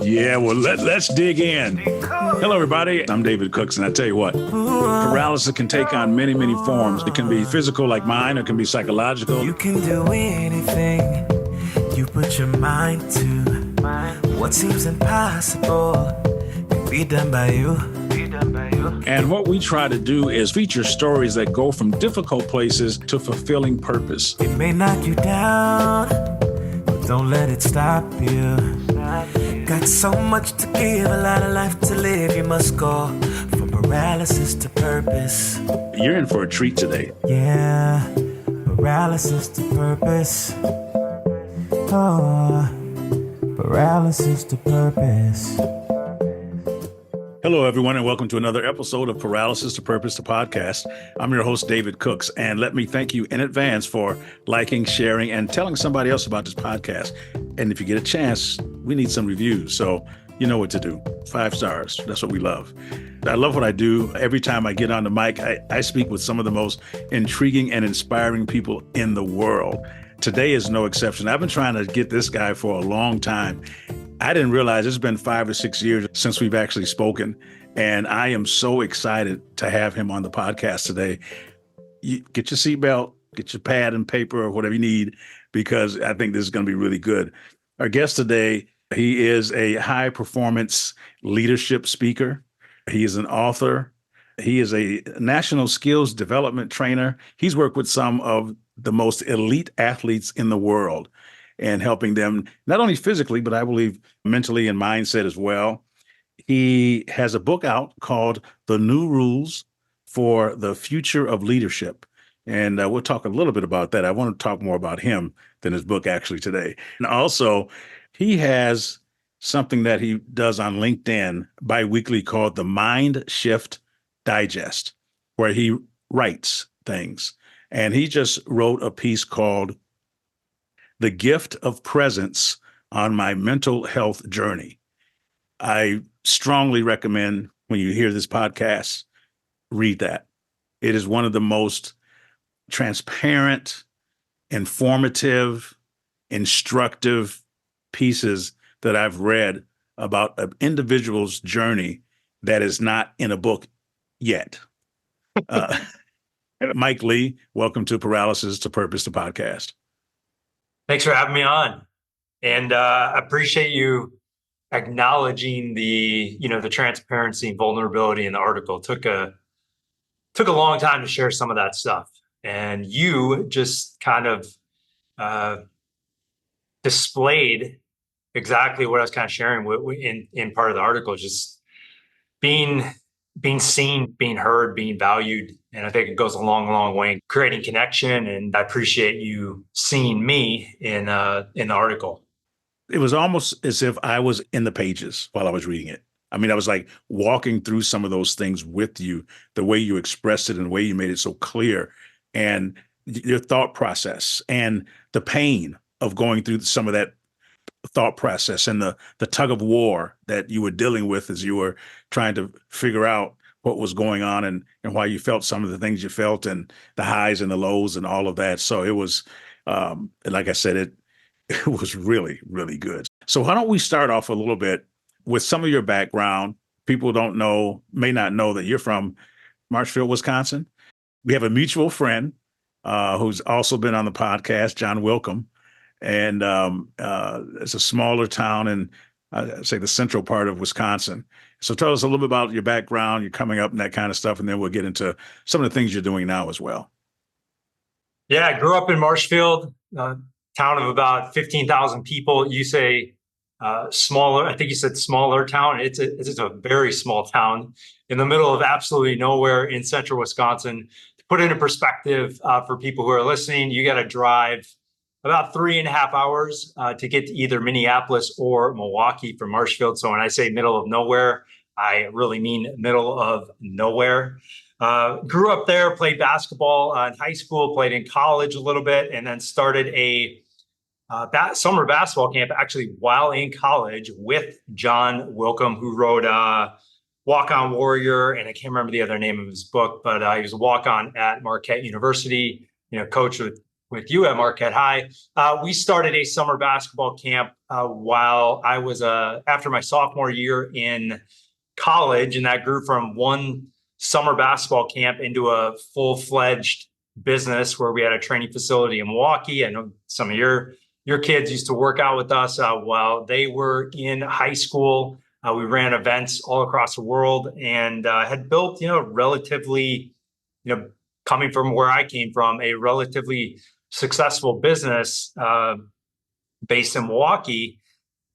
Yeah, well, let's dig in. Hello, everybody. I'm David Cooks, and I tell you what, paralysis can take on many, many forms. It can be physical like mine, or it can be psychological. You can do anything you put your mind to. What seems impossible can be done by you. And what we try to do is feature stories that go from difficult places to fulfilling purpose. It may knock you down, but don't let it stop you. Got so much to give, a lot of life to live. You must go from paralysis to purpose. You're in for a treat today. Yeah, paralysis to purpose. Oh, paralysis to purpose. Hello, everyone, and welcome to another episode of Paralysis to Purpose, the podcast. I'm your host, David Cooks, and let me thank you in advance for liking, sharing, and telling somebody else about this podcast. And if you get a chance, we need some reviews, so you know what to do. 5 stars. That's what we love. I love what I do. Every time I get on the mic, I speak with some of the most intriguing and inspiring people in the world. Today is no exception. I've been trying to get this guy for a long time. I didn't realize it's been 5 or 6 years since we've actually spoken, and I am so excited to have him on the podcast today. You get your seatbelt, get your pad and paper or whatever you need, because I think this is going to be really good. Our guest today, he is a high-performance leadership speaker. He is an author. He is a national skills development trainer. He's worked with some of the most elite athletes in the world, and helping them not only physically, but I believe mentally and mindset as well. He has a book out called The New Rules for the Future of Leadership. And we'll talk a little bit about that. I want to talk more about him than his book actually today. And also, he has something that he does on LinkedIn bi-weekly called the Mind Shift Digest, where he writes things. And he just wrote a piece called The Gift of Presence on My Mental Health Journey. I strongly recommend when you hear this podcast, read that. It is one of the most transparent, informative, instructive pieces that I've read about an individual's journey that is not in a book yet. Mike Lee, welcome to Paralysis to Purpose, the podcast. Thanks for having me on, and I appreciate you acknowledging the transparency and vulnerability in the article. Took a long time to share some of that stuff, and you just kind of displayed exactly what I was kind of sharing in part of the article, just being seen, being heard, being valued. And I think it goes a long, long way in creating connection. And I appreciate you seeing me in the article. It was almost as if I was in the pages while I was reading it. I mean, I was like walking through some of those things with you, the way you expressed it and the way you made it so clear, and your thought process and the pain of going through some of that thought process and the tug of war that you were dealing with as you were trying to figure out what was going on and why you felt some of the things you felt and the highs and the lows and all of that. So it was, like I said, it was really, really good. So why don't we start off a little bit with some of your background. People may not know that you're from Marshfield, Wisconsin. We have a mutual friend who's also been on the podcast, John Wilkham. And it's a smaller town in, I'd say, the central part of Wisconsin. So tell us a little bit about your background, your coming up and that kind of stuff, and then we'll get into some of the things you're doing now as well. Yeah, I grew up in Marshfield, town of about 15,000 people. You say smaller, I think you said smaller town. It's a very small town in the middle of absolutely nowhere in central Wisconsin. To put it into perspective for people who are listening, you got to drive about 3.5 hours to get to either Minneapolis or Milwaukee from Marshfield. So when I say middle of nowhere, I really mean middle of nowhere. Grew up there, played basketball in high school, played in college a little bit, and then started a summer basketball camp actually while in college with John Wilkham, who wrote Walk On Warrior, and I can't remember the other name of his book, but he was a walk-on at Marquette University, coached with you at Marquette High. We started a summer basketball camp while I was after my sophomore year in college, and that grew from one summer basketball camp into a full-fledged business where we had a training facility in Milwaukee. I know some of your kids used to work out with us while they were in high school. We ran events all across the world and had built, relatively, coming from where I came from, a relatively successful business based in Milwaukee.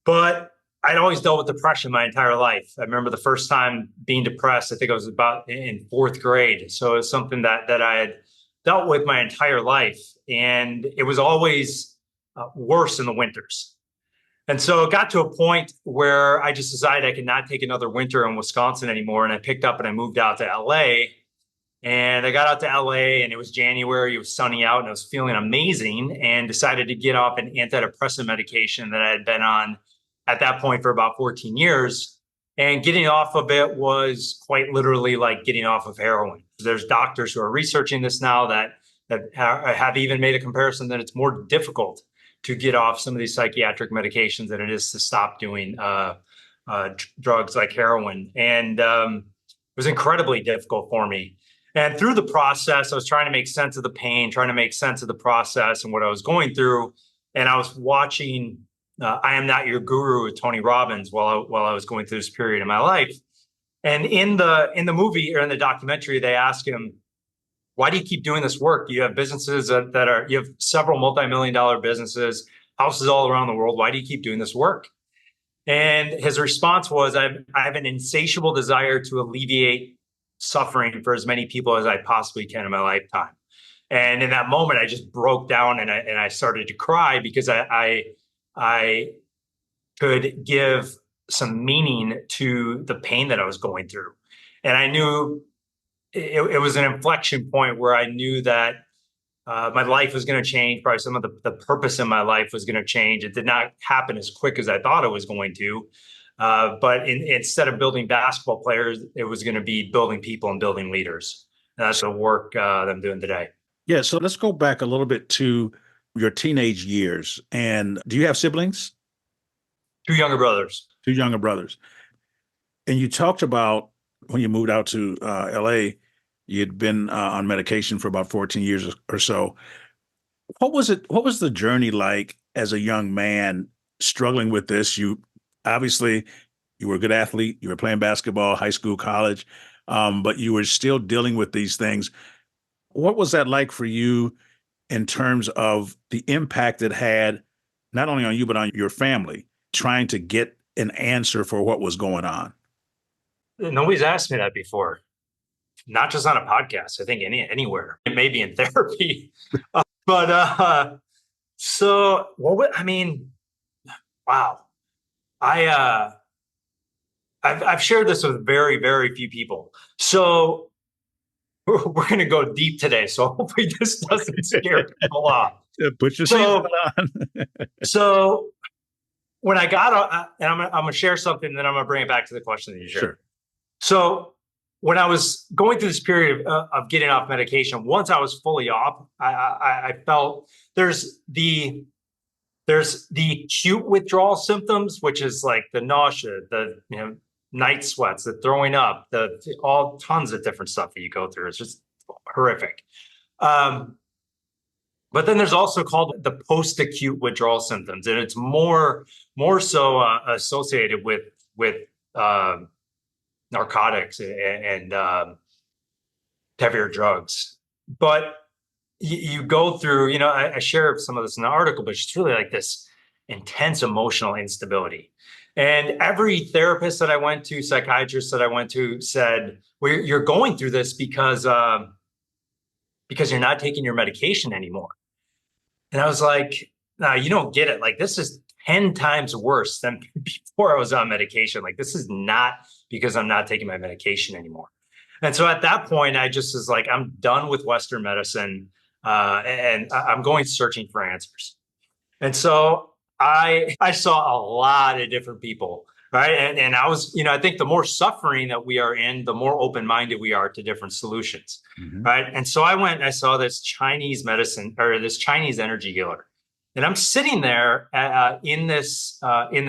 But I'd always dealt with depression my entire life. I remember the first time being depressed, I think I was about in fourth grade. So it's something that I had dealt with my entire life. And it was always worse in the winters. And so it got to a point where I just decided I could not take another winter in Wisconsin anymore. And I picked up and I moved out to LA. And I got out to LA and it was January, it was sunny out and I was feeling amazing and decided to get off an antidepressant medication that I had been on at that point for about 14 years. And getting off of it was quite literally like getting off of heroin. There's doctors who are researching this now that have even made a comparison that it's more difficult to get off some of these psychiatric medications than it is to stop doing drugs like heroin. And it was incredibly difficult for me. And through the process, I was trying to make sense of the pain, trying to make sense of the process and what I was going through. And I was watching I Am Not Your Guru with Tony Robbins while I was going through this period in my life. And in the movie or in the documentary, they ask him, why do you keep doing this work? You have businesses you have several multi-million-dollar businesses, houses all around the world. Why do you keep doing this work? And his response was, I have an insatiable desire to alleviate suffering for as many people as I possibly can in my lifetime. And in that moment, I just broke down and I started to cry because I could give some meaning to the pain that I was going through. And I knew it was an inflection point where I knew that my life was going to change. Probably some of the purpose in my life was going to change. It did not happen as quick as I thought it was going to. But instead of building basketball players, it was going to be building people and building leaders. And that's the work that I'm doing today. Yeah. So let's go back a little bit to your teenage years. And do you have siblings? Two younger brothers. Two younger brothers. And you talked about when you moved out to LA, you'd been on medication for about 14 years or so. What was the journey like as a young man struggling with this? Obviously, you were a good athlete. You were playing basketball, high school, college, but you were still dealing with these things. What was that like for you in terms of the impact it had, not only on you, but on your family, trying to get an answer for what was going on? Nobody's asked me that before, not just on a podcast. I think anywhere, it may be in therapy. So wow. I've shared this with very, very few people. So we're going to go deep today. So hopefully this doesn't scare people off. Put your seatbelt on. So when I got, and I'm going to share something, then I'm going to bring it back to the question that you shared. Sure. So when I was going through this period of getting off medication, once I was fully off, I felt there's the acute withdrawal symptoms, which is like the nausea, the night sweats, the throwing up, all tons of different stuff that you go through. It's just horrific. But then there's also called the post-acute withdrawal symptoms, and it's more so associated with narcotics and heavier drugs. But you go through, I share some of this in the article, but it's really like this intense emotional instability. And every therapist that I went to, psychiatrist that I went to said, well, you're going through this because you're not taking your medication anymore. And I was like, no, you don't get it. Like, this is 10 times worse than before I was on medication. Like, this is not because I'm not taking my medication anymore. And so at that point, I just was like, I'm done with Western medicine. And I'm going searching for answers. And so I saw a lot of different people right? And I was, I think the more suffering that we are in, the more open-minded we are to different solutions, Mm-hmm. right? And so I went and I saw this Chinese medicine or this Chinese energy healer, and I'm sitting there in this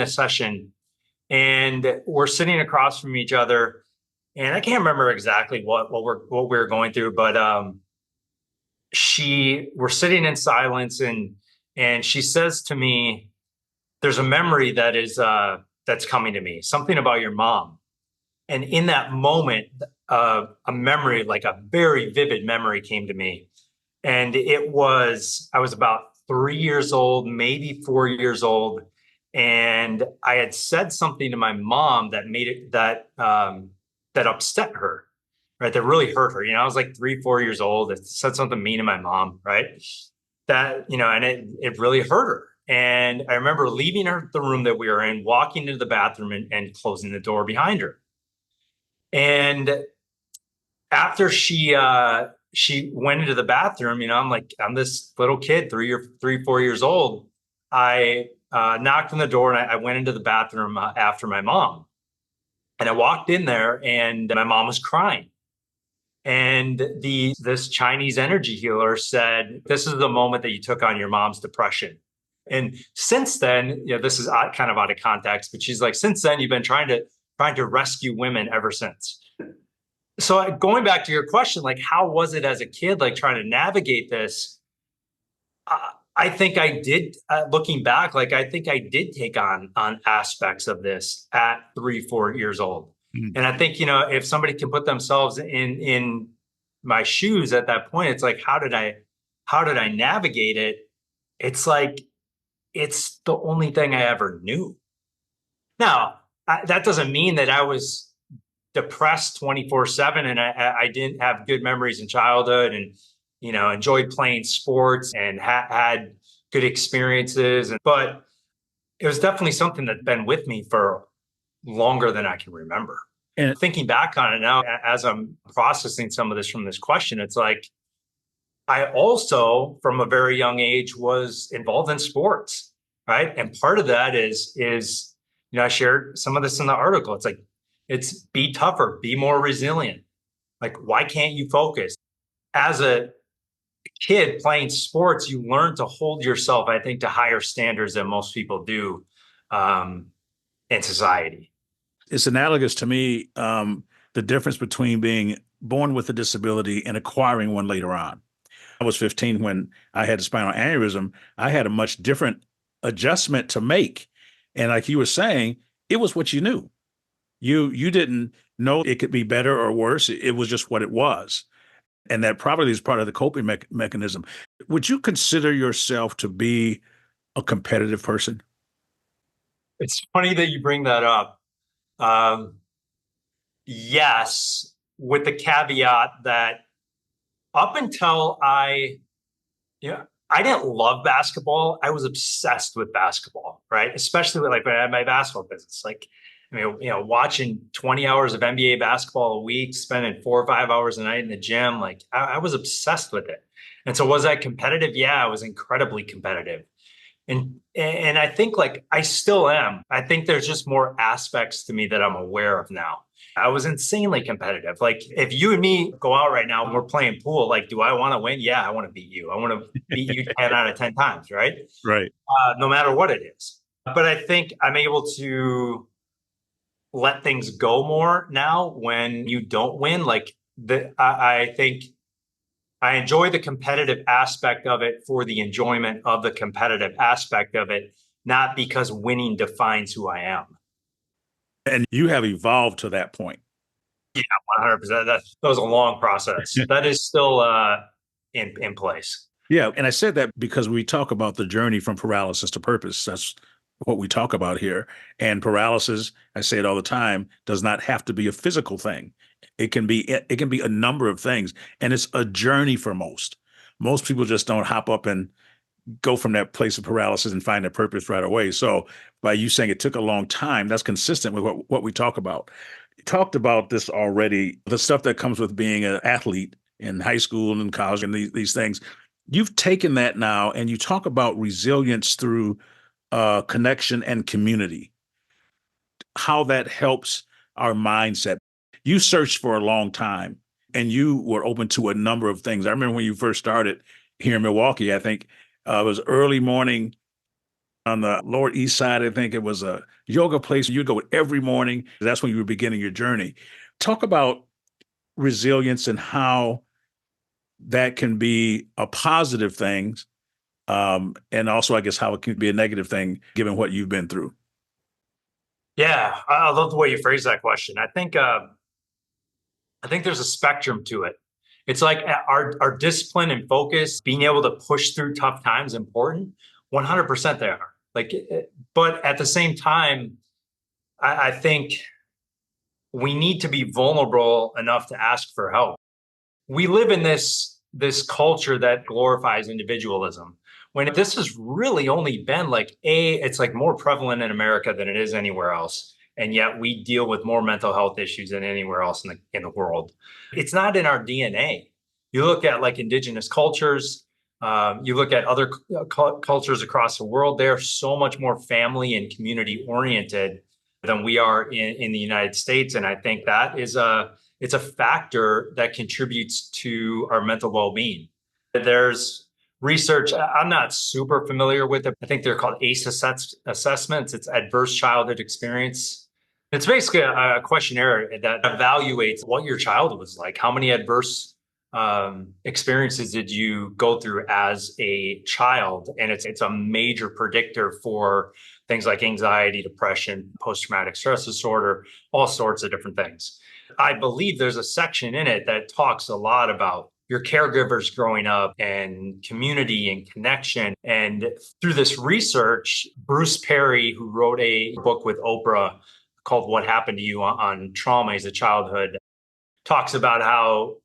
session, and we're sitting across from each other, and I can't remember exactly what we were going through, but we're sitting in silence, and she says to me, "There's a memory that's coming to me, something about your mom." And in that moment, a memory, like a very vivid memory, came to me. And I was about 3 years old, maybe 4 years old. And I had said something to my mom that made it that upset her, right? That really hurt her. I was like 3, 4 years old. It said something mean to my mom, right? And it really hurt her. And I remember leaving the room that we were in, walking into the bathroom and closing the door behind her. And after she went into the bathroom, I'm this little kid, 4 years old. I knocked on the door and I went into the bathroom after my mom. And I walked in there and my mom was crying. And this Chinese energy healer said, "This is the moment that you took on your mom's depression." And since then, this is kind of out of context, but she's like, "Since then, you've been trying to rescue women ever since." So going back to your question, like, how was it as a kid, like trying to navigate this? I think I did, looking back, like I think I did take on aspects of this at 3, 4 years old. Mm-hmm. And I think, if somebody can put themselves in my shoes at that point, it's like, how did I navigate it? It's like, it's the only thing I ever knew. Now, that doesn't mean that I was depressed 24/7 and I didn't have good memories in childhood and enjoyed playing sports and had good experiences, but it was definitely something that's been with me for longer than I can remember. And Thinking back on it now, as I'm processing some of this from this question, it's like I also from a very young age was involved in sports, right? And part of that is I shared some of this in the article. It's like, it's be tougher, be more resilient. Like, why can't you focus? As a kid playing sports, you learn to hold yourself, I think, to higher standards than most people do in society. it's analogous to me, the difference between being born with a disability and acquiring one later on. I was 15 when I had a spinal aneurysm. I had a much different adjustment to make. And like you were saying, it was what you knew. You didn't know it could be better or worse. It was just what it was. And that probably is part of the coping mechanism. Would you consider yourself to be a competitive person? It's funny that you bring that up. Yes, with the caveat that up until I didn't love basketball. I was obsessed with basketball, right? Especially with like my basketball business. Like, watching 20 hours of NBA basketball a week, spending 4 or 5 hours a night in the gym. Like, I was obsessed with it. And so was I competitive? Yeah, I was incredibly competitive. And I think like I still am. I think there's just more aspects to me that I'm aware of now. I was insanely competitive. Like if you and me go out right now and we're playing pool, like, do I want to win? Yeah, I want to beat you. I want to beat you 10 out of 10 times, right? Right. No matter what it is. But I think I'm able to let things go more now when you don't win. Like I think I enjoy the competitive aspect of it for the enjoyment of the competitive aspect of it, not because winning defines who I am. And you have evolved to that point. Yeah, 100%. That was a long process. That is still in place. Yeah. And I said that because we talk about the journey from paralysis to purpose. That's what we talk about here. And paralysis, I say it all the time, does not have to be a physical thing. It can be a number of things. And it's a journey for most. Most people just don't hop up and go from that place of paralysis and find their purpose right away. So by you saying it took a long time, that's consistent with what we talk about. You talked about this already, the stuff that comes with being an athlete in high school and college and these things. You've taken that now and you talk about resilience through connection and community. how that helps our mindset. You searched for a long time and you were open to a number of things. I remember when you first started here in Milwaukee, I think it was early morning on the Lower East Side. I think it was a yoga place. You'd go every morning. That's when you were beginning your journey. Talk about resilience and how that can be a positive thing. And also, I guess, how it can be a negative thing given what you've been through. Yeah, I love the way you phrase that question. I think there's a spectrum to it. It's like our discipline and focus, being able to push through tough times, important. 100% they are. But at the same time, I think we need to be vulnerable enough to ask for help. We live in this culture that glorifies individualism, when this has really only been it's like more prevalent in America than it is anywhere else. And yet we deal with more mental health issues than anywhere else in the world. It's not in our DNA. You look at like indigenous cultures, you look at other cultures across the world, they're so much more family and community oriented than we are in the United States. And I think that it's a factor that contributes to our mental well-being. There's research, I'm not super familiar with it. I think they're called ACE assessments. It's adverse childhood experience. It's basically a questionnaire that evaluates what your childhood was like. How many adverse experiences did you go through as a child? And it's a major predictor for things like anxiety, depression, post-traumatic stress disorder, all sorts of different things. I believe there's a section in it that talks a lot about your caregivers growing up and community and connection. And through this research, Bruce Perry, who wrote a book with Oprah called What Happened to You on trauma as a childhood, talks about how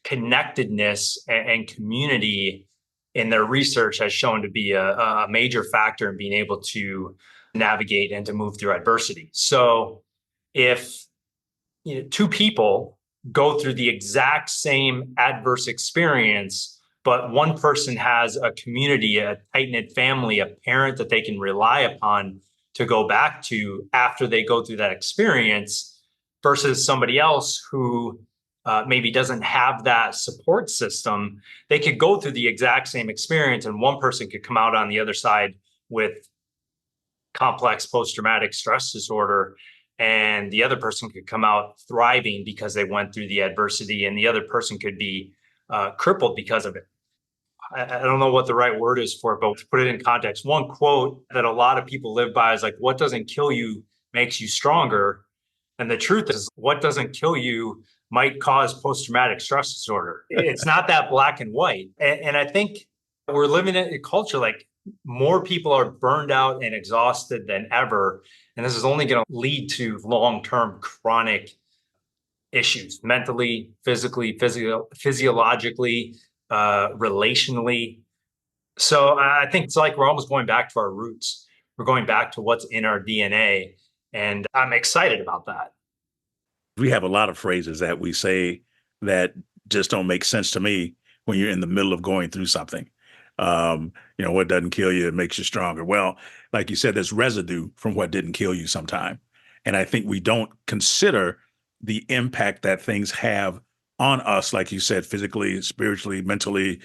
connectedness and community in their research has shown to be a major factor in being able to navigate and to move through adversity. So if two people go through the exact same adverse experience, but one person has a community, a tight-knit family, a parent that they can rely upon to go back to after they go through that experience, versus somebody else who maybe doesn't have that support system, they could go through the exact same experience and one person could come out on the other side with complex post-traumatic stress disorder, and the other person could come out thriving because they went through the adversity, and the other person could be crippled because of it. I don't know what the right word is for it, but to put it in context, one quote that a lot of people live by is like, what doesn't kill you makes you stronger. And the truth is, what doesn't kill you might cause post-traumatic stress disorder. It's not that black and white. And I think we're living in a culture like more people are burned out and exhausted than ever. And this is only going to lead to long-term chronic issues, mentally, physically, physiologically, relationally. So I think it's like we're almost going back to our roots. We're going back to what's in our DNA. And I'm excited about that. We have a lot of phrases that we say that just don't make sense to me when you're in the middle of going through something. What doesn't kill you, it makes you stronger. Well, like you said, there's residue from what didn't kill you sometime. And I think we don't consider the impact that things have on us, like you said, physically, spiritually, mentally,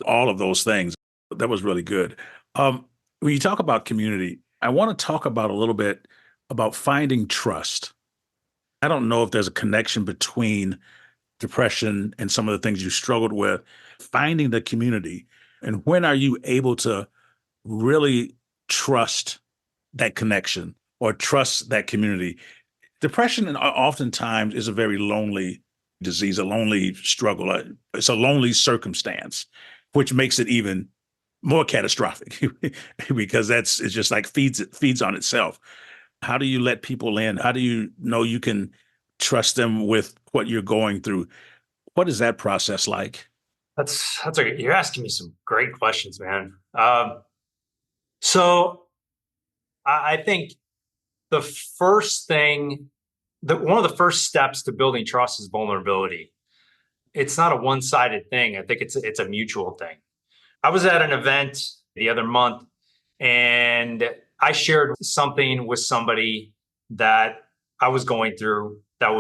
all of those things. That was really good. When you talk about community, I want to talk about a little bit about finding trust. I don't know if there's a connection between depression and some of the things you struggled with, finding the community. And when are you able to really trust that connection or trust that community? Depression oftentimes is a very lonely disease, a lonely struggle. It's a lonely circumstance, which makes it even more catastrophic because it's just like feeds on itself. How do you let people in? How do you know you can trust them with what you're going through? What is that process like? You're asking me some great questions, man. So I think the first thing, one of the first steps to building trust is vulnerability. It's not a one-sided thing. I think it's a mutual thing. I was at an event the other month and I shared something with somebody that I was going through that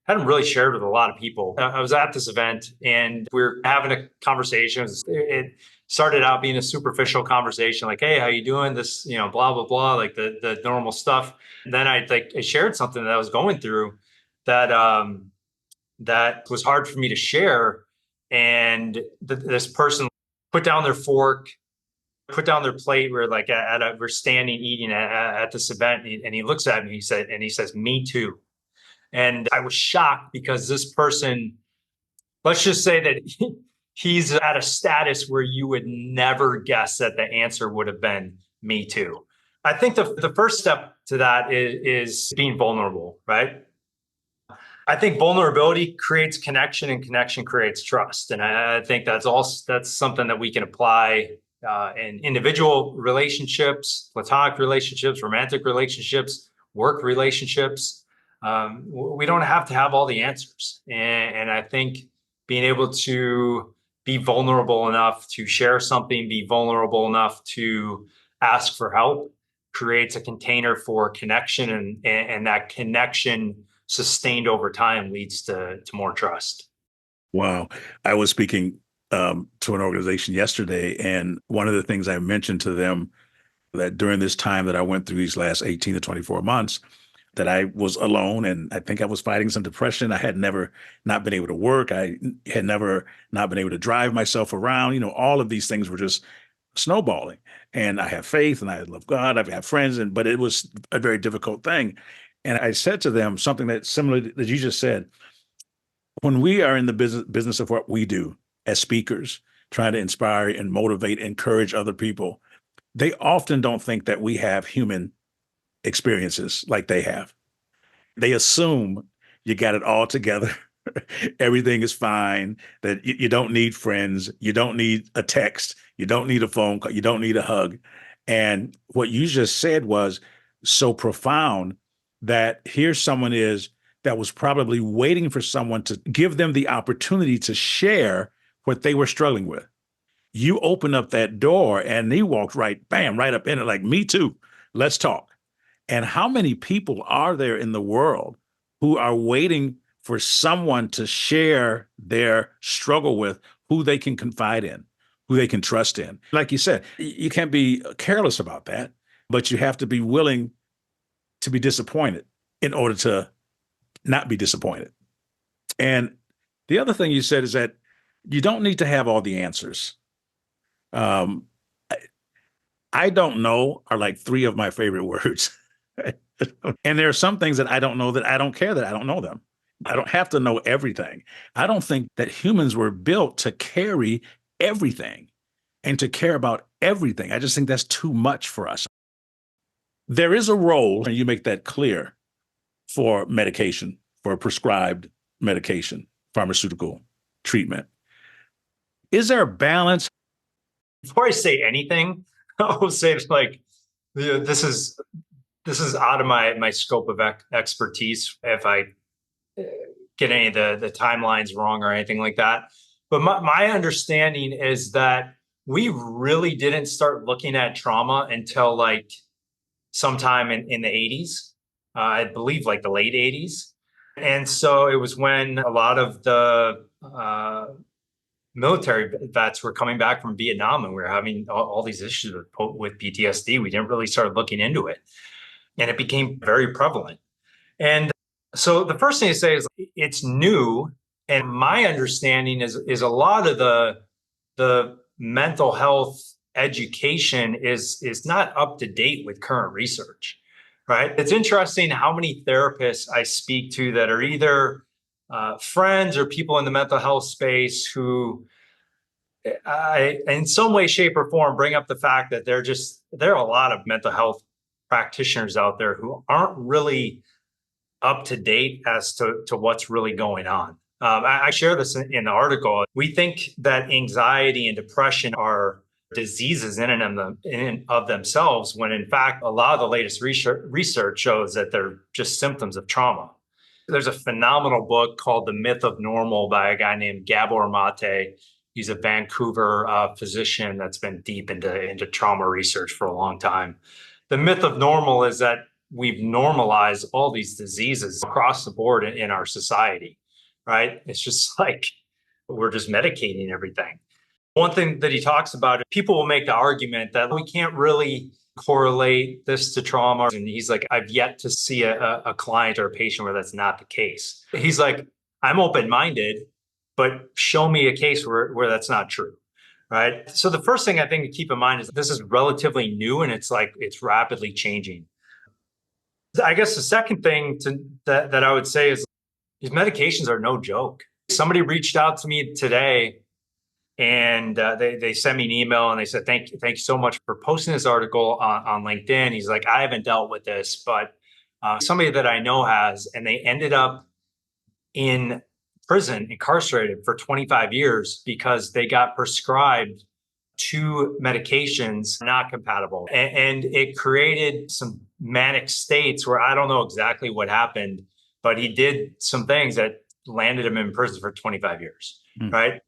hadn't really shared with a lot of people. I was at this event and we were having a conversation. It started out being a superficial conversation, like, "Hey, how you doing?" This, blah, blah, blah, like the normal stuff. And then I shared something that I was going through that, that was hard for me to share. And this person put down their fork, put down their plate. We're standing eating at this event, and he looks at me. He says, "Me too." And I was shocked because this person, let's just say that he's at a status where you would never guess that the answer would have been "me too." I think the first step to that is being vulnerable, right? I think vulnerability creates connection, and connection creates trust. And I think that's something that we can apply in individual relationships, platonic relationships, romantic relationships, work relationships. We don't have to have all the answers. And I think being able to be vulnerable enough to share something, be vulnerable enough to ask for help, creates a container for connection, and that connection sustained over time leads to more trust. Wow. I was speaking to an organization yesterday, and one of the things I mentioned to them that during this time that I went through these last 18 to 24 months, that I was alone, and I think I was fighting some depression. I had never not been able to work. I had never not been able to drive myself around. All of these things were just snowballing. And I have faith and I love God. I've had friends, but it was a very difficult thing. And I said to them something that's similar that you just said. When we are in the business of what we do as speakers, trying to inspire and motivate, encourage other people, they often don't think that we have human experiences like they have. They assume you got it all together. Everything is fine, that you don't need friends. You don't need a text. You don't need a phone call. You don't need a hug. And what you just said was so profound, that here someone is that was probably waiting for someone to give them the opportunity to share what they were struggling with. You opened up that door and he walked right up in it, like, "Me too. Let's talk." And how many people are there in the world who are waiting for someone to share their struggle with, who they can confide in, who they can trust in? Like you said, you can't be careless about that, but you have to be willing to be disappointed in order to not be disappointed. And the other thing you said is that you don't need to have all the answers. Um, I don't know are like three of my favorite words. And there are some things that I don't know, that I don't care that I don't know them. I don't have to know everything. I don't think that humans were built to carry everything and to care about everything. I just think that's too much for us. There is a role, and you make that clear, for medication, for prescribed medication, pharmaceutical treatment. Is there a balance? Before I say anything, I will say this is out of my scope of expertise if I get any of the timelines wrong or anything like that. But my understanding is that we really didn't start looking at trauma until sometime in the 80s, I believe like the late 80s. And so it was when a lot of the military vets were coming back from Vietnam, and we were having all these issues with PTSD. We didn't really start looking into it, and it became very prevalent. And so the first thing to say is it's new. And my understanding is a lot of the mental health education is not up to date with current research, right? It's interesting how many therapists I speak to that are either friends or people in the mental health space who in some way, shape, or form bring up the fact that there are a lot of mental health practitioners out there who aren't really up to date as to what's really going on. I share this in the article. We think that anxiety and depression are diseases in and of themselves, when in fact, a lot of the latest research shows that they're just symptoms of trauma. There's a phenomenal book called The Myth of Normal by a guy named Gabor Mate. He's a Vancouver physician that's been deep into trauma research for a long time. The myth of normal is that we've normalized all these diseases across the board in our society, right? It's just like we're just medicating everything. One thing that he talks about, people will make the argument that we can't really correlate this to trauma. And he's like, I've yet to see a client or a patient where that's not the case. He's like, I'm open-minded, but show me a case where that's not true. Right. So the first thing I think to keep in mind is this is relatively new and it's rapidly changing. I guess the second thing that I would say is these medications are no joke. Somebody reached out to me today and they sent me an email and they said, thank you so much for posting this article on LinkedIn. He's like, I haven't dealt with this, but somebody that I know has, and they ended up in prison, incarcerated for 25 years because they got prescribed 2 medications not compatible. And it created some manic states where I don't know exactly what happened, but he did some things that landed him in prison for 25 years, right?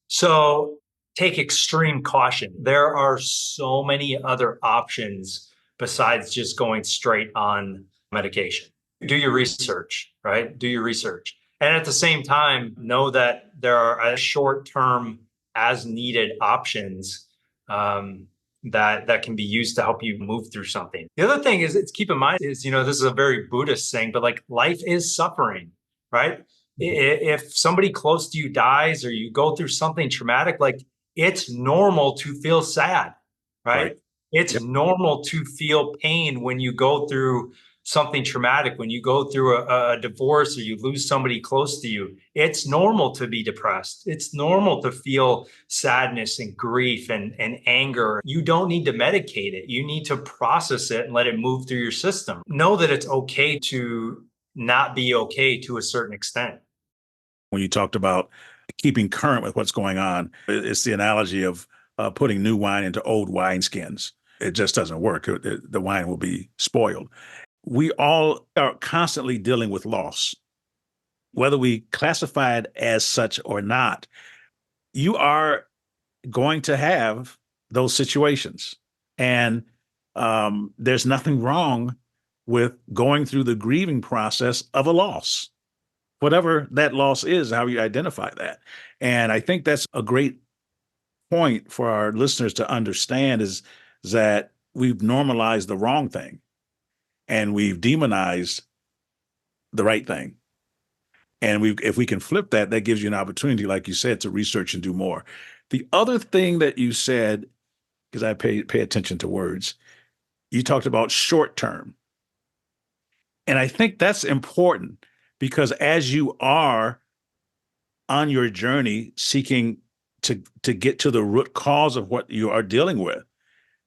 So take extreme caution. There are so many other options besides just going straight on medication. Do your research, right? Do your research. And at the same time, know that there are short-term as needed options that can be used to help you move through something. The other thing is keep in mind is, this is a very Buddhist thing, but like life is suffering, right? If somebody close to you dies or you go through something traumatic, like it's normal to feel sad, right? It's normal to feel pain when you go through something traumatic, when you go through a divorce or you lose somebody close to you. It's normal to be depressed. It's normal to feel sadness and grief and anger. You don't need to medicate it. You need to process it and let it move through your system. Know that it's okay to not be okay to a certain extent. When you talked about keeping current with what's going on, it's the analogy of putting new wine into old wineskins. It just doesn't work. The wine will be spoiled. We all are constantly dealing with loss, whether we classify it as such or not. You are going to have those situations. And there's nothing wrong with going through the grieving process of a loss, whatever that loss is, how you identify that. And I think that's a great point for our listeners to understand is that we've normalized the wrong thing and we've demonized the right thing. And if we can flip that, that gives you an opportunity, like you said, to research and do more. The other thing that you said, because I pay attention to words, you talked about short term. And I think that's important because as you are on your journey seeking to get to the root cause of what you are dealing with,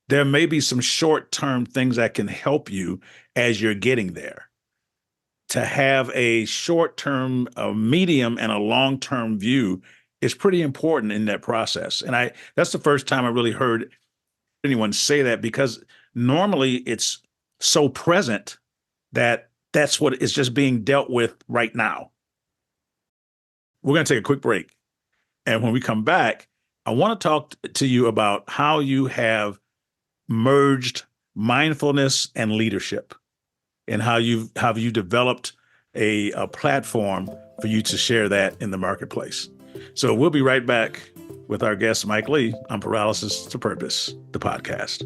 there may be some short-term things that can help you as you're getting there. To have a short-term, a medium, and a long-term view is pretty important in that process. And that's the first time I really heard anyone say that, because normally it's so present that that's what is just being dealt with right now. We're going to take a quick break. And when we come back, I want to talk to you about how you have merged mindfulness and leadership, and how you developed a platform for you to share that in the marketplace. So we'll be right back with our guest, Mike Lee, on Paralysis to Purpose, the podcast.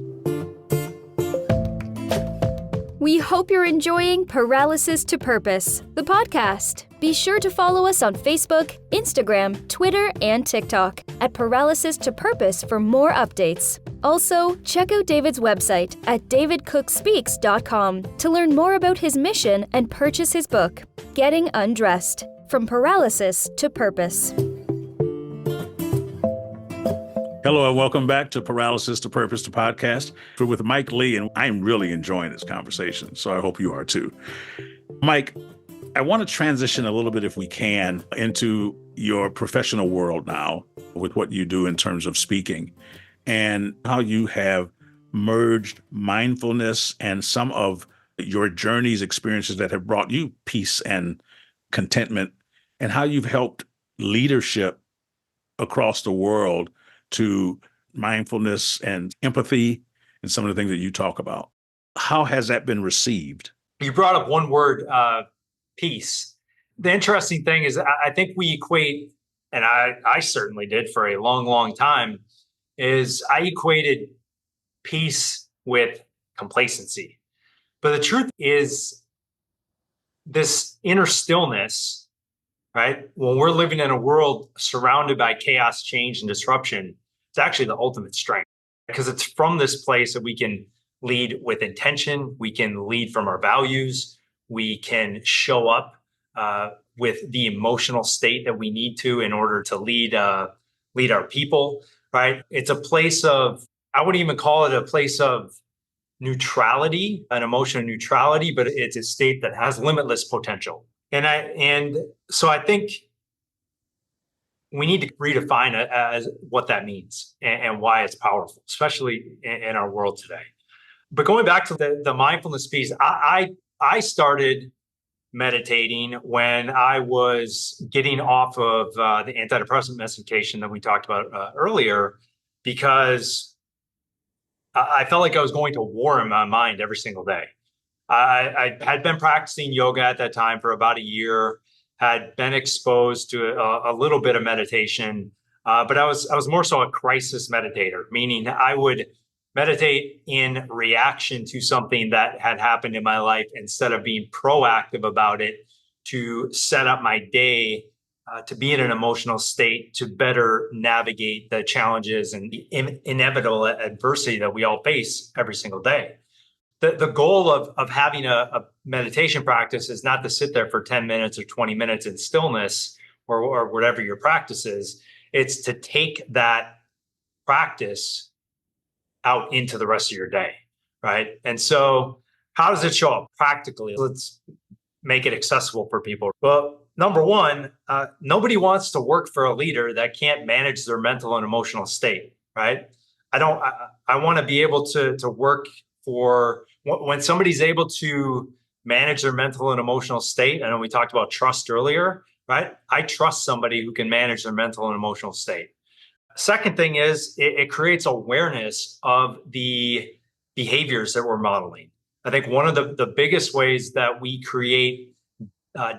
We hope you're enjoying Paralysis to Purpose, the podcast. Be sure to follow us on Facebook, Instagram, Twitter, and TikTok at Paralysis to Purpose for more updates. Also, check out David's website at davidcookspeaks.com to learn more about his mission and purchase his book, Getting Undressed, From Paralysis to Purpose. Hello and welcome back to Paralysis to Purpose, the podcast. We're with Mike Lee, and I'm really enjoying this conversation, so I hope you are too. Mike, I want to transition a little bit, if we can, into your professional world now with what you do in terms of speaking and how you have merged mindfulness and some of your journey's experiences that have brought you peace and contentment, and how you've helped leadership across the world to mindfulness and empathy and some of the things that you talk about. How has that been received? You brought up one word, peace. The interesting thing is, I think we equate, and I certainly did for a long, long time, is I equated peace with complacency. But the truth is, this inner stillness, right? When we're living in a world surrounded by chaos, change, and disruption, it's actually the ultimate strength because it's from this place that we can lead with intention, we can lead from our values, we can show up with the emotional state that we need to in order to lead our people, right? It's a place of, I wouldn't even call it a place of neutrality, an emotional neutrality, but it's a state that has limitless potential. And so I think we need to redefine it as what that means and why it's powerful, especially in our world today. But going back to the mindfulness piece, I started meditating when I was getting off of the antidepressant medication that we talked about earlier, because I felt like I was going to war in my mind every single day. I had been practicing yoga at that time for about a year, had been exposed to a little bit of meditation, but I was more so a crisis meditator, meaning I would meditate in reaction to something that had happened in my life instead of being proactive about it to set up my day to be in an emotional state to better navigate the challenges and the inevitable adversity that we all face every single day. The goal of having a meditation practice is not to sit there for 10 minutes or 20 minutes in stillness or whatever your practice is. It's to take that practice out into the rest of your day, right? And so how does it show up practically? Let's make it accessible for people. Well, number one, nobody wants to work for a leader that can't manage their mental and emotional state, right? I want to be able to work for when somebody's able to manage their mental and emotional state. I know we talked about trust earlier, right? I trust somebody who can manage their mental and emotional state. Second thing is it creates awareness of the behaviors that we're modeling. I think one of the biggest ways that we create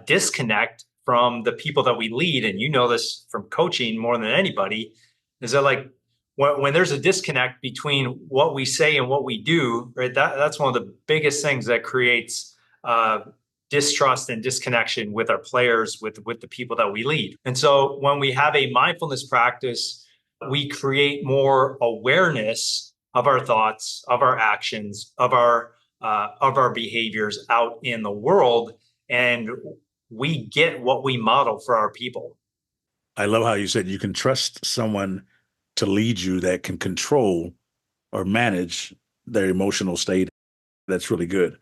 disconnect from the people that we lead, and you know this from coaching more than anybody, is that like when there's a disconnect between what we say and what we do, right? That's one of the biggest things that creates distrust and disconnection with our players, with the people that we lead. And so when we have a mindfulness practice, we create more awareness of our thoughts, of our actions, of our behaviors out in the world, and we get what we model for our people. I love how you said you can trust someone to lead you that can control or manage their emotional state. That's really good.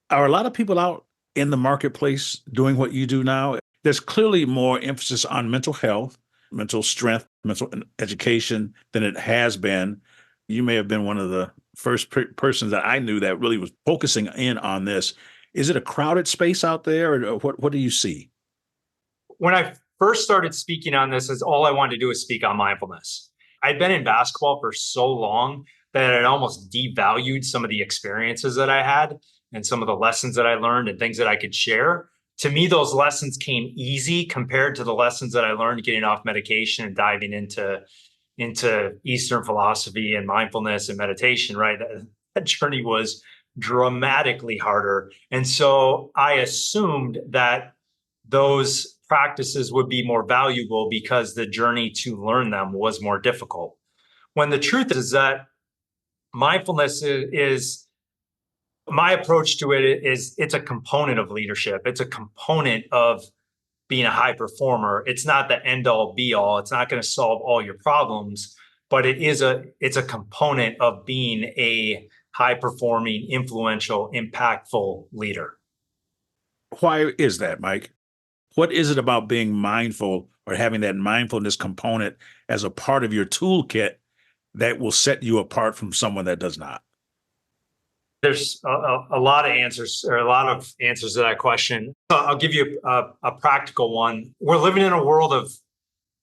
Are a lot of people out in the marketplace doing what you do now? There's clearly more emphasis on mental health, mental strength, mental education than it has been. You may have been one of the first persons that I knew that really was focusing in on this. Is it a crowded space out there, or what do you see? When I first started speaking on this, is all I wanted to do is speak on mindfulness. I'd been in basketball for so long that it almost devalued some of the experiences that I had and some of the lessons that I learned and things that I could share. To me, those lessons came easy compared to the lessons that I learned getting off medication and diving into Eastern philosophy and mindfulness and meditation, right? That journey was dramatically harder. And so I assumed that those practices would be more valuable because the journey to learn them was more difficult. When the truth is that mindfulness is my approach to it is it's a component of leadership. It's a component of being a high performer. It's not the end all be all. It's not going to solve all your problems, but it's a component of being a high performing, influential, impactful leader. Why is that, Mike? What is it about being mindful or having that mindfulness component as a part of your toolkit that will set you apart from someone that does not? There's a lot of answers to that question. I'll give you a practical one. We're living in a world of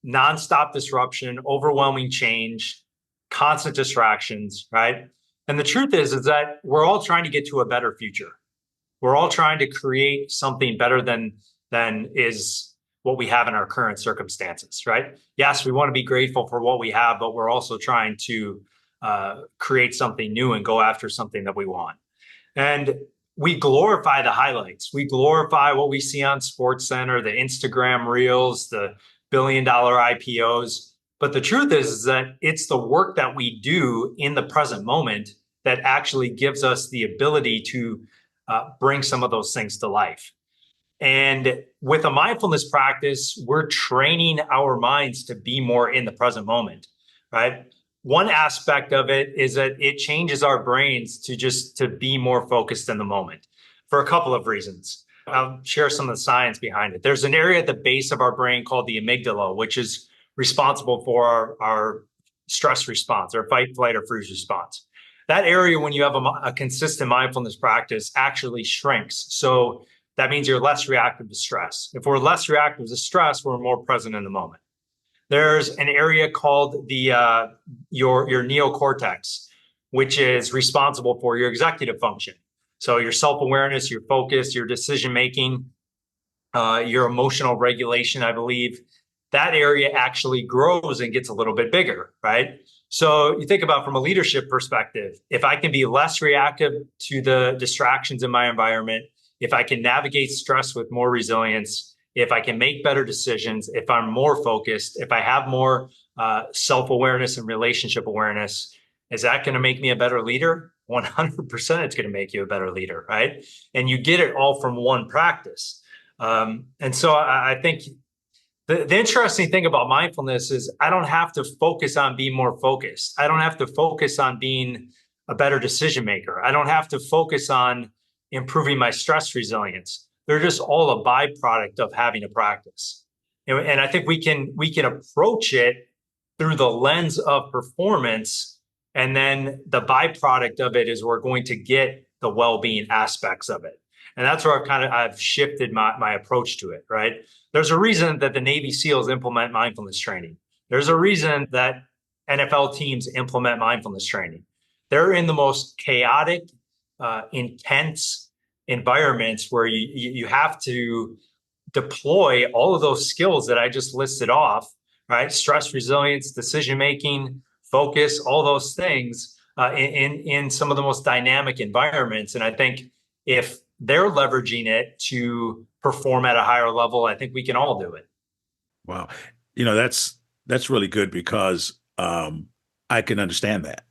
nonstop disruption, overwhelming change, constant distractions, right? And the truth is that we're all trying to get to a better future. We're all trying to create something better than is what we have in our current circumstances, right? Yes, we want to be grateful for what we have, but we're also trying to create something new and go after something that we want. And we glorify the highlights. We glorify what we see on SportsCenter, the Instagram reels, the billion-dollar IPOs. But the truth is that it's the work that we do in the present moment that actually gives us the ability to bring some of those things to life. And with a mindfulness practice, we're training our minds to be more in the present moment, right? One aspect of it is that it changes our brains to be more focused in the moment for a couple of reasons. I'll share some of the science behind it. There's an area at the base of our brain called the amygdala, which is responsible for our stress response, our fight, flight, or freeze response. That area, when you have a consistent mindfulness practice, actually shrinks. So that means you're less reactive to stress. If we're less reactive to stress, we're more present in the moment. There's an area called the your neocortex, which is responsible for your executive function. So your self-awareness, your focus, your decision-making, your emotional regulation, I believe, that area actually grows and gets a little bit bigger, right? So you think about from a leadership perspective, if I can be less reactive to the distractions in my environment, if I can navigate stress with more resilience, if I can make better decisions, if I'm more focused, if I have more self-awareness and relationship awareness, is that going to make me a better leader? 100% it's going to make you a better leader, right? And you get it all from one practice. And so I think the interesting thing about mindfulness is I don't have to focus on being more focused. I don't have to focus on being a better decision maker. I don't have to focus on improving my stress resilience. They're just all a byproduct of having a practice. And I think we can approach it through the lens of performance. And then the byproduct of it is we're going to get the well-being aspects of it. And that's where I've shifted my approach to it, right? There's a reason that the Navy SEALs implement mindfulness training. There's a reason that NFL teams implement mindfulness training. They're in the most chaotic, intense environments where you have to deploy all of those skills that I just listed off, right? Stress resilience, decision-making, focus, all those things in some of the most dynamic environments. And I think if they're leveraging it to perform at a higher level, I think we can all do it. Wow. That's really good because I can understand that.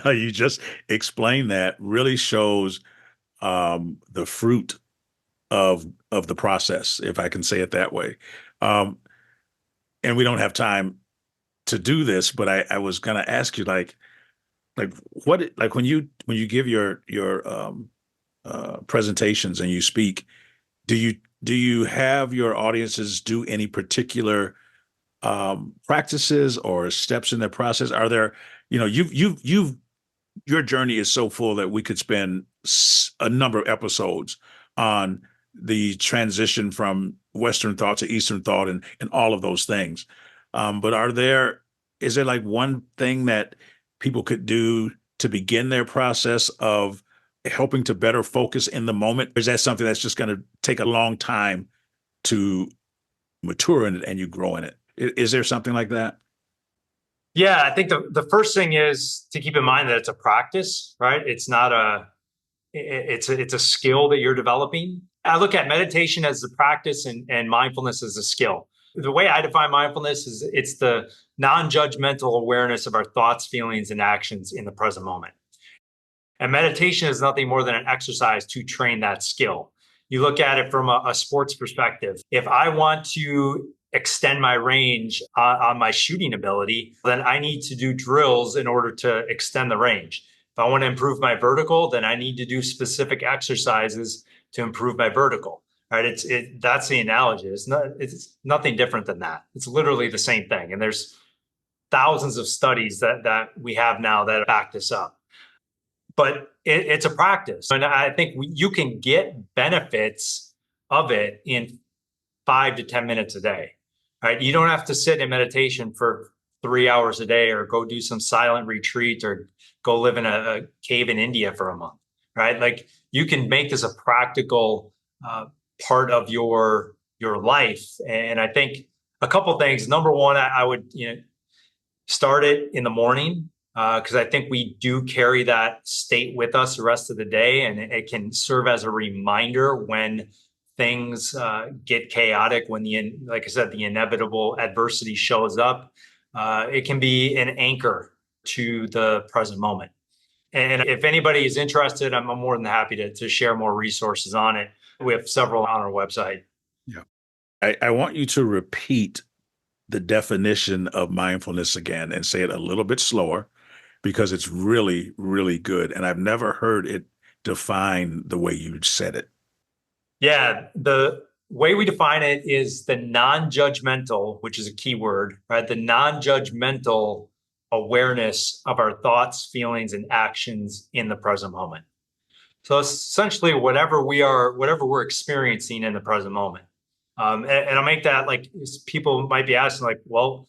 You just explained that really shows the fruit of the process, if I can say it that way. And we don't have time to do this, but I was going to ask you, like when you give your presentations and you speak, do you have your audiences do any particular practices or steps in their process? Are there, your journey is so full that we could spend a number of episodes on the transition from Western thought to Eastern thought and all of those things. But is there like one thing that people could do to begin their process of helping to better focus in the moment? Or is that something that's just going to take a long time to mature in it and you grow in it? Is there something like that? Yeah, I think the first thing is to keep in mind that it's a practice, right? It's not it's a skill that you're developing. I look at meditation as the practice and mindfulness as a skill. The way I define mindfulness is it's the non-judgmental awareness of our thoughts, feelings, and actions in the present moment. And meditation is nothing more than an exercise to train that skill. You look at it from a sports perspective. If I want to extend my range on my shooting ability, then I need to do drills in order to extend the range. If I want to improve my vertical, then I need to do specific exercises to improve my vertical. Right? That's the analogy. It's nothing different than that. It's literally the same thing. And there's thousands of studies that we have now that back this up. But it's a practice. And I think you can get benefits of it in 5 to 10 minutes a day. Right? You don't have to sit in meditation for 3 hours a day or go do some silent retreat or go live in a cave in India for a month. right? Like you can make this a practical part of your life. And I think a couple things. Number one, I would start it in the morning because I think we do carry that state with us the rest of the day, and it can serve as a reminder when things get chaotic, when like I said, the inevitable adversity shows up. It can be an anchor to the present moment. And if anybody is interested, I'm more than happy to share more resources on it. We have several on our website. Yeah. I want you to repeat the definition of mindfulness again and say it a little bit slower because it's really, really good. And I've never heard it defined the way you said it. Yeah, the way we define it is the non-judgmental, which is a key word, right? The non-judgmental awareness of our thoughts, feelings, and actions in the present moment. So essentially, whatever we're experiencing in the present moment. And I'll make that like people might be asking, like, well,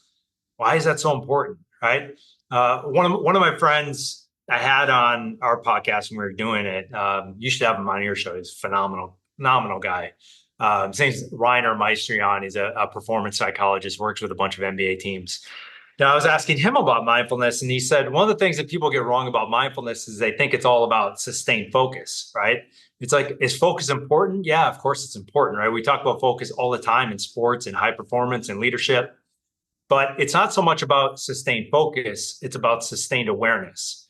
why is that so important, right? One of my friends I had on our podcast when we were doing it. You should have him on your show. He's a phenomenal guy. His name's Reiner Meistrian. He's a performance psychologist, works with a bunch of NBA teams. Now, I was asking him about mindfulness, and he said one of the things that people get wrong about mindfulness is they think it's all about sustained focus, right? It's like, is focus important? Yeah, of course it's important, right? We talk about focus all the time in sports and high performance and leadership, but it's not so much about sustained focus. It's about sustained awareness.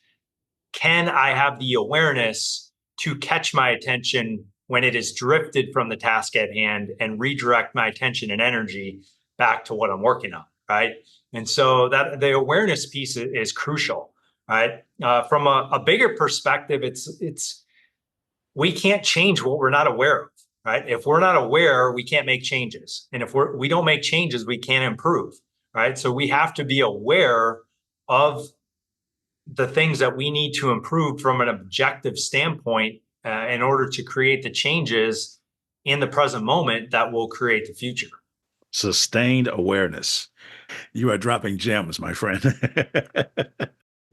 Can I have the awareness to catch my attention when it is drifted from the task at hand and redirect my attention and energy back to what I'm working on, right? And so that the awareness piece is crucial, right? From a bigger perspective, it's we can't change what we're not aware of, right? If we're not aware, we can't make changes, and if we don't make changes, we can't improve, right? So we have to be aware of the things that we need to improve from an objective standpoint in order to create the changes in the present moment that will create the future. Sustained awareness. You are dropping gems, my friend.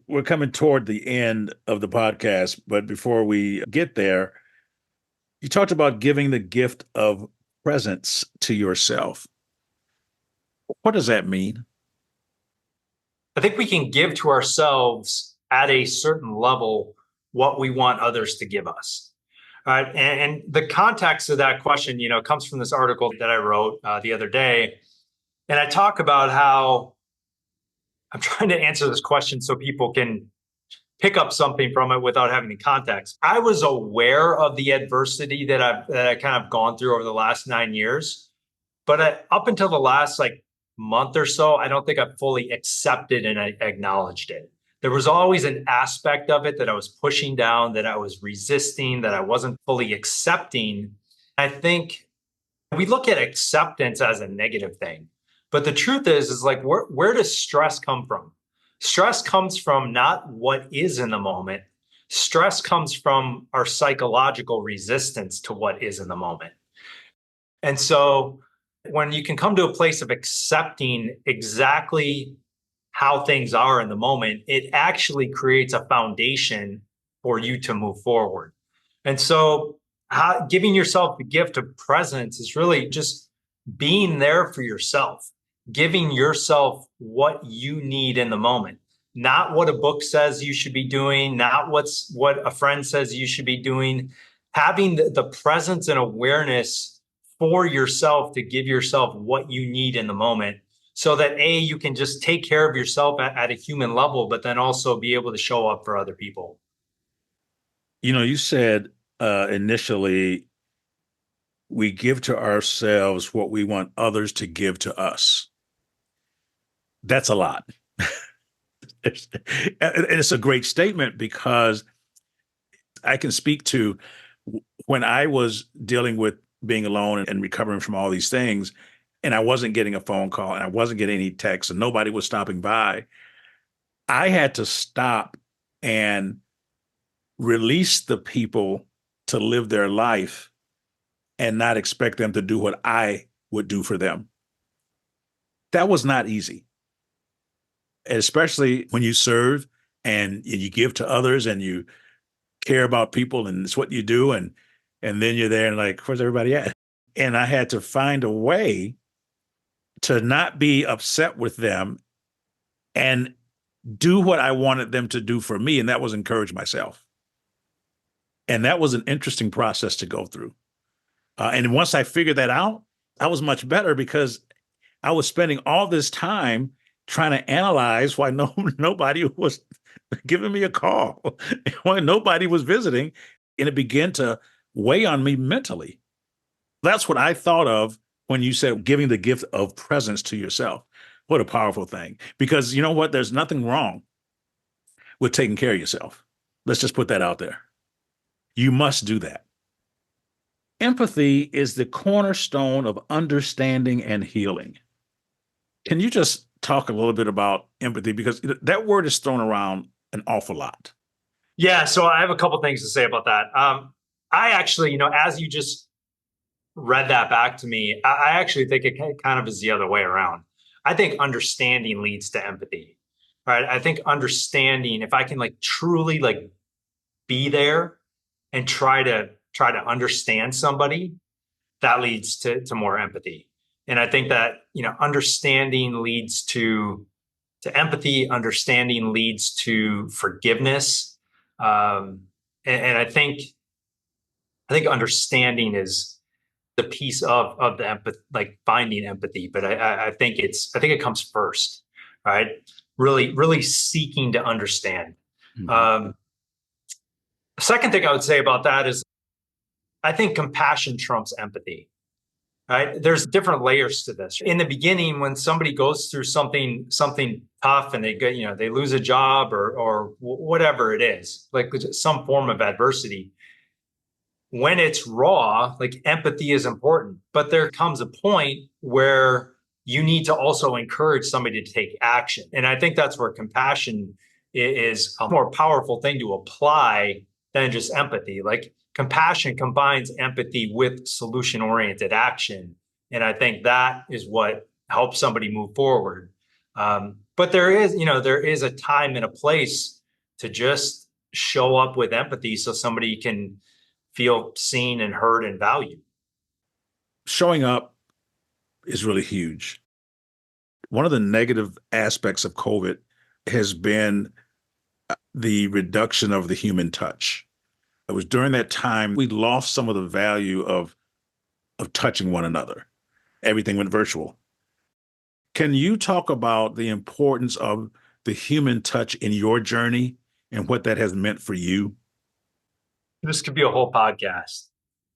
We're coming toward the end of the podcast, but before we get there, you talked about giving the gift of presence to yourself. What does that mean? I think we can give to ourselves at a certain level what we want others to give us. All right. And the context of that question, comes from this article that I wrote the other day. And I talk about how I'm trying to answer this question so people can pick up something from it without having the context. I was aware of the adversity that I kind of gone through over the last 9 years, but up until the last month or so, I don't think I fully accepted and I acknowledged it. There was always an aspect of it that I was pushing down, that I was resisting, that I wasn't fully accepting. I think we look at acceptance as a negative thing, but the truth is like, where does stress come from? Stress comes from not what is in the moment. Stress comes from our psychological resistance to what is in the moment. And so when you can come to a place of accepting exactly how things are in the moment, it actually creates a foundation for you to move forward. And so giving yourself the gift of presence is really just being there for yourself, giving yourself what you need in the moment, not what a book says you should be doing, not what a friend says you should be doing, having the presence and awareness for yourself to give yourself what you need in the moment, so that you can just take care of yourself at a human level, but then also be able to show up for other people. You said initially, we give to ourselves what we want others to give to us. That's a lot. It's a great statement because I can speak to when I was dealing with being alone and recovering from all these things, and I wasn't getting a phone call and I wasn't getting any texts and nobody was stopping by. I had to stop and release the people to live their life and not expect them to do what I would do for them. That was not easy, especially when you serve and you give to others and you care about people and it's what you do. And then you're there and like, where's everybody at? And I had to find a way to not be upset with them and do what I wanted them to do for me. And that was encourage myself. And that was an interesting process to go through. And once I figured that out, I was much better because I was spending all this time trying to analyze why nobody was giving me a call, why nobody was visiting. And it began to weigh on me mentally. That's what I thought of when you said giving the gift of presence to yourself. What a powerful thing. Because you know what? There's nothing wrong with taking care of yourself. Let's just put that out there. You must do that. Empathy is the cornerstone of understanding and healing. Can you just talk a little bit about empathy? Because that word is thrown around an awful lot. Yeah, so I have a couple things to say about that. I actually, as you just read that back to me, I actually think it kind of is the other way around. I think understanding leads to empathy, right? I think understanding, if I can truly be there and try to understand somebody, that leads to more empathy. And I think that, understanding leads to empathy, understanding leads to forgiveness. And I think understanding is the piece of the empathy, finding empathy. But I think it comes first, right? Really seeking to understand. Mm-hmm. The second thing I would say about that is I think compassion trumps empathy, right? There's different layers to this. In the beginning, when somebody goes through something tough and they get, they lose a job or whatever it is, like some form of adversity, when it's raw, empathy is important, but there comes a point where you need to also encourage somebody to take action. And I think that's where compassion is a more powerful thing to apply than just empathy. Compassion combines empathy with solution-oriented action. And I think that is what helps somebody move forward. But there is a time and a place to just show up with empathy so somebody can feel seen and heard and valued. Showing up is really huge. One of the negative aspects of COVID has been the reduction of the human touch. It was during that time we lost some of the value of touching one another. Everything went virtual. Can you talk about the importance of the human touch in your journey and what that has meant for you? This could be a whole podcast.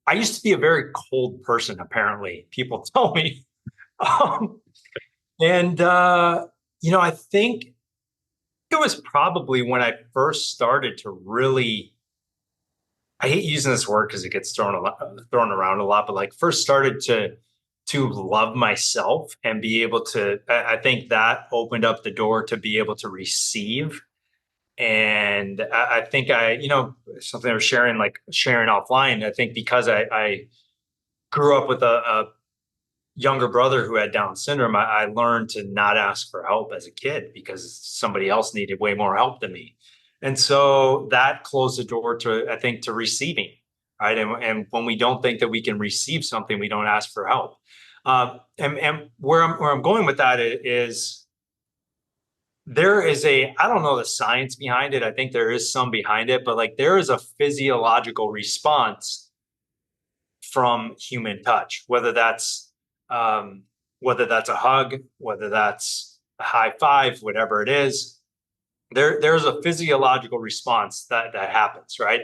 I used to be a very cold person, apparently. People tell me. I think it was probably when I first started to really, I hate using this word because it gets thrown around a lot, but first started to love myself and be able to, I think that opened up the door to be able to receive. And I think something I was sharing offline, I think because I grew up with a younger brother who had Down syndrome, I learned to not ask for help as a kid because somebody else needed way more help than me. And so that closed the door to receiving, right? And when we don't think that we can receive something, we don't ask for help. And where I'm going with that is, there is I don't know the science behind it. I think there is some behind it, but there is a physiological response from human touch, whether that's a hug, whether that's a high five, whatever it is. There's a physiological response that happens, right?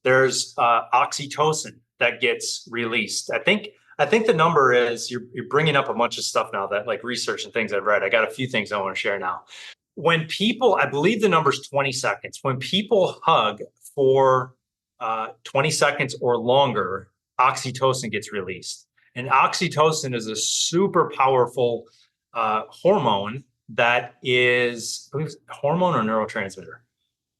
There's oxytocin that gets released. I think the number is, you're bringing up a bunch of stuff now that research and things I've read. I got a few things I want to share now. When people, I believe the number is 20 seconds. When people hug for 20 seconds or longer, oxytocin gets released. And oxytocin is a super powerful hormone that is, I believe it's hormone or neurotransmitter.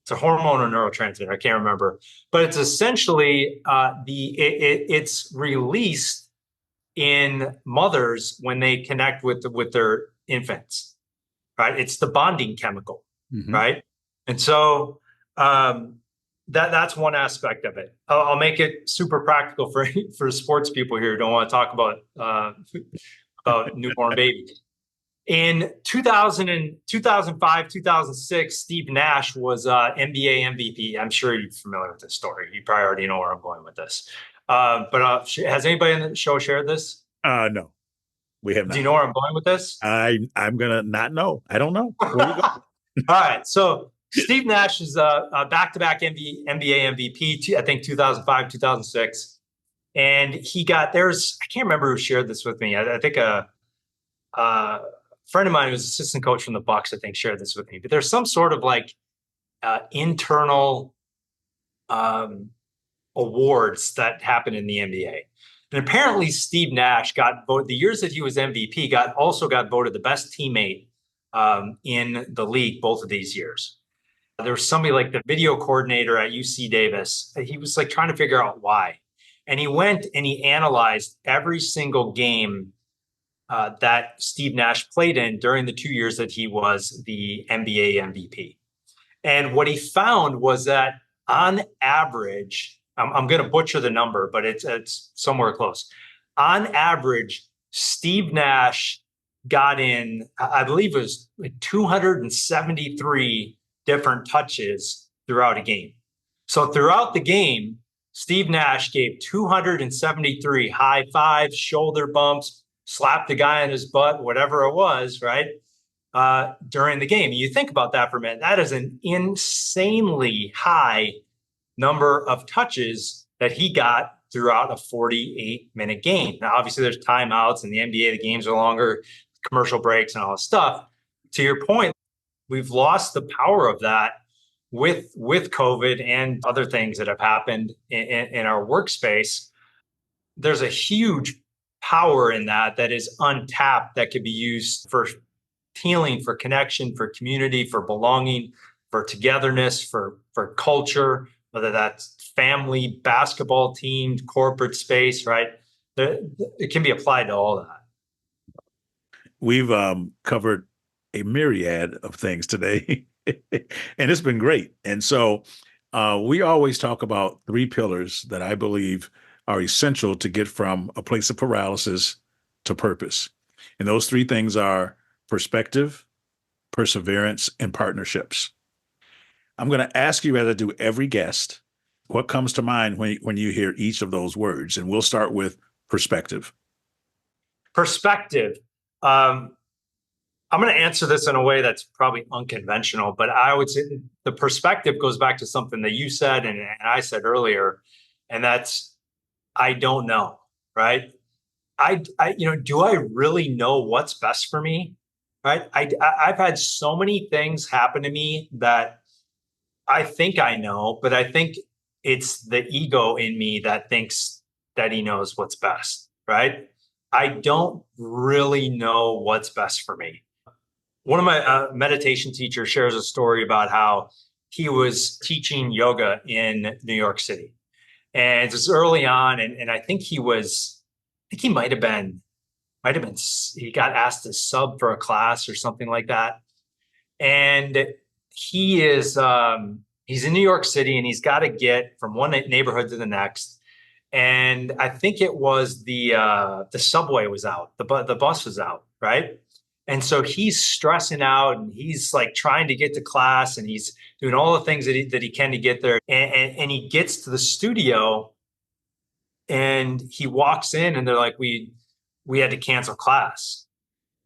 It's a hormone or neurotransmitter. I can't remember, but it's essentially it's released in mothers when they connect with their infants. Right? It's the bonding chemical, Mm-hmm. right? And so that's one aspect of it. I'll make it super practical for sports people here who don't want to talk about newborn babies. In 2005, 2006, Steve Nash was NBA MVP. I'm sure you're familiar with this story. You probably already know where I'm going with this. But has anybody in the show shared this? No, we have not. Do you know where I'm going with this? I'm gonna not know. I don't know. Where you go? All right. So Steve Nash is a back-to-back NBA MVP, I think 2005, 2006. And he got, I can't remember who shared this with me. I think a friend of mine who was assistant coach from the Bucks, I think, shared this with me. But there's some sort of like internal awards that happen in the NBA. And apparently Steve Nash got voted, the years that he was MVP, also got voted the best teammate in the league both of these years. There was somebody like the video coordinator at UC Davis. He was like trying to figure out why. And he went and he analyzed every single game that Steve Nash played in during the 2 years that he was the NBA MVP. And what he found was that on average, I'm going to butcher the number, but it's somewhere close. On average, Steve Nash got in, I believe it was 273 different touches throughout a game. So throughout the game, Steve Nash gave 273 high fives, shoulder bumps, slapped the guy on his butt, whatever it was, right? During the game. You think about that for a minute. That is an insanely high number of touches that he got throughout a 48-minute game. Now, obviously, there's timeouts in the NBA. The games are longer, commercial breaks, and all this stuff. To your point, we've lost the power of that with COVID and other things that have happened in our workspace. There's a huge power in that is untapped that could be used for healing, for connection, for community, for belonging, for togetherness, for culture, whether that's family, basketball team, corporate space, right? It can be applied to all of that. We've covered a myriad of things today, and it's been great. And so we always talk about 3 pillars that I believe are essential to get from a place of paralysis to purpose. And those 3 things are perspective, perseverance, and partnerships. I'm going to ask you, as I do every guest, what comes to mind when you hear each of those words? And we'll start with perspective. Perspective. I'm going to answer this in a way that's probably unconventional, but I would say the perspective goes back to something that you said and I said earlier, and that's, I don't know, right? Do I really know what's best for me? Right? I've had so many things happen to me that I think I know, but I think it's the ego in me that thinks that he knows what's best, right? I don't really know what's best for me. One of my meditation teachers shares a story about how he was teaching yoga in New York City. And it was early on, and I think he might have been, he got asked to sub for a class or something like that. And he is, he's in New York City and he's got to get from one neighborhood to the next. And I think it was the subway was out, the bus was out, right? And so he's stressing out and he's like trying to get to class and he's doing all the things that he can to get there. And he gets to the studio and he walks in and they're like, we had to cancel class.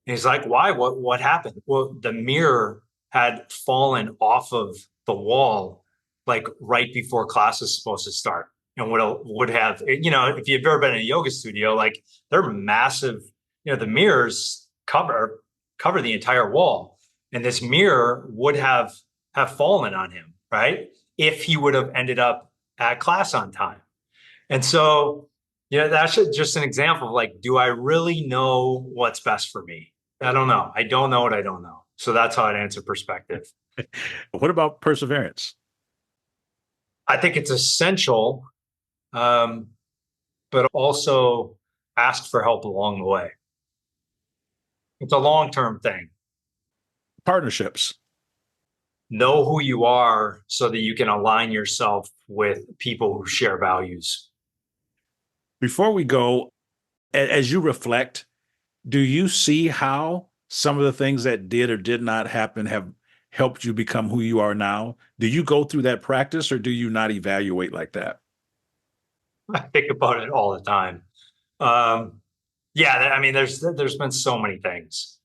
And he's like, why? What happened? Well, the mirror had fallen off of the wall, like right before class was supposed to start. And would have, if you've ever been in a yoga studio, like they're massive, the mirrors cover the entire wall. And this mirror would have fallen on him, right? If he would have ended up at class on time. And so, that's just an example of like, do I really know what's best for me? I don't know. I don't know what I don't know. So that's how I'd answer perspective. What about perseverance? I think it's essential, but also ask for help along the way. It's a long-term thing. Partnerships. know who you are so that you can align yourself with people who share values. Before we go, as you reflect, do you see how some of the things that did or did not happen have helped you become who you are now? Do you go through that practice, or do you not evaluate like that? I think about it all the time. I mean, there's been so many things,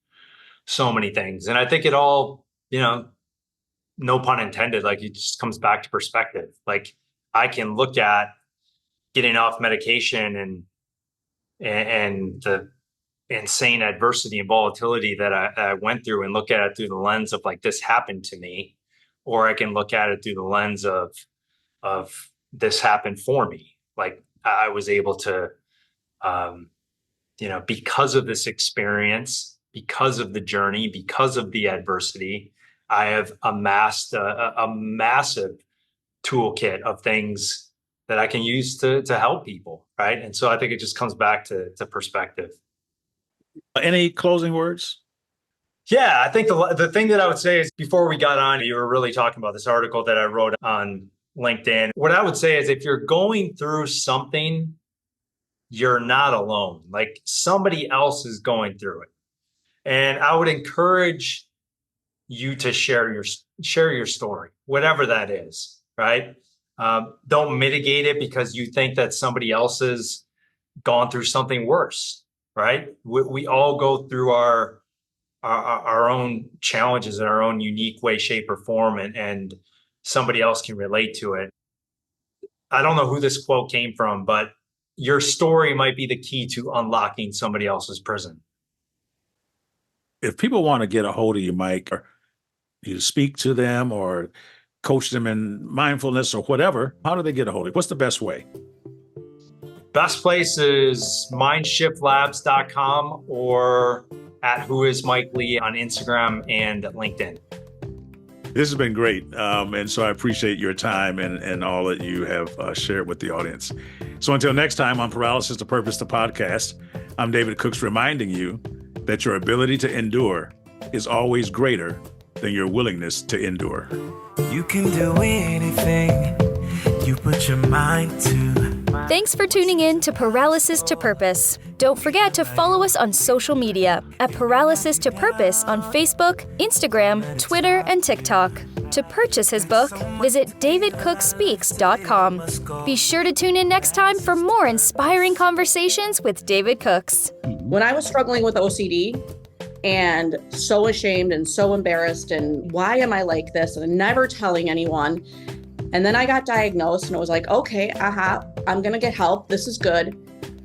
and I think it all, no pun intended, like it just comes back to perspective. Like I can look at getting off medication and the insane adversity and volatility that I went through and look at it through the lens of like, this happened to me, or I can look at it through the lens of this happened for me. Like I was able to, because of this experience, because of the journey, because of the adversity, I have amassed a massive toolkit of things that I can use to help people, right? And so I think it just comes back to perspective. Any closing words? Yeah, I think the thing that I would say is, before we got on, you were really talking about this article that I wrote on LinkedIn. What I would say is, if you're going through something, you're not alone. Like somebody else is going through it. And I would encourage you to share your story, whatever that is, right? Don't mitigate it because you think that somebody else has gone through something worse, right? We all go through our own challenges in our own unique way, shape, or form, and somebody else can relate to it. I don't know who this quote came from, but your story might be the key to unlocking somebody else's prison. If people want to get a hold of you, Mike, or you speak to them or coach them in mindfulness or whatever, how do they get a hold of you? What's the best way? Best place is mindshiftlabs.com or at whoismikely on Instagram and LinkedIn. This has been great. And so I appreciate your time and all that you have shared with the audience. So until next time on Paralysis to Purpose, the podcast, I'm David Cooks, reminding you that your ability to endure is always greater than your willingness to endure. You can do anything you put your mind to. Thanks for tuning in to Paralysis to Purpose. Don't forget to follow us on social media at Paralysis to Purpose on Facebook, Instagram, Twitter, and TikTok. To purchase his book, visit davidcookspeaks.com. Be sure to tune in next time for more inspiring conversations with David Cooks. When I was struggling with OCD and so ashamed and so embarrassed and why am I like this and never telling anyone, and then I got diagnosed and it was like, okay, I'm going to get help. This is good.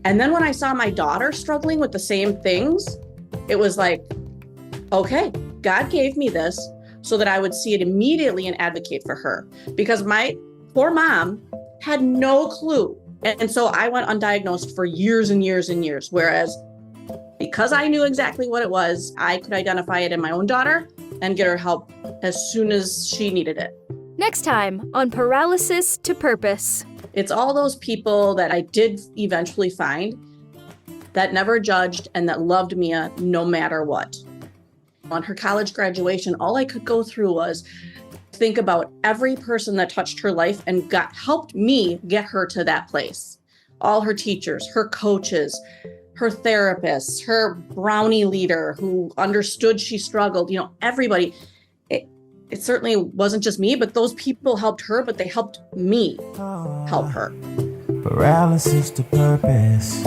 And then when I saw my daughter struggling with the same things, it was like, okay, God gave me this so that I would see it immediately and advocate for her, because my poor mom had no clue. And so I went undiagnosed for years and years and years. Whereas because I knew exactly what it was, I could identify it in my own daughter and get her help as soon as she needed it. Next time on Paralysis to Purpose. It's all those people that I did eventually find that never judged and that loved me no matter what. On her college graduation, all I could go through was think about every person that touched her life and helped me get her to that place. All her teachers, her coaches, her therapists, her brownie leader who understood she struggled, everybody. It certainly wasn't just me, but those people helped her, but they helped me help her. Paralysis to purpose.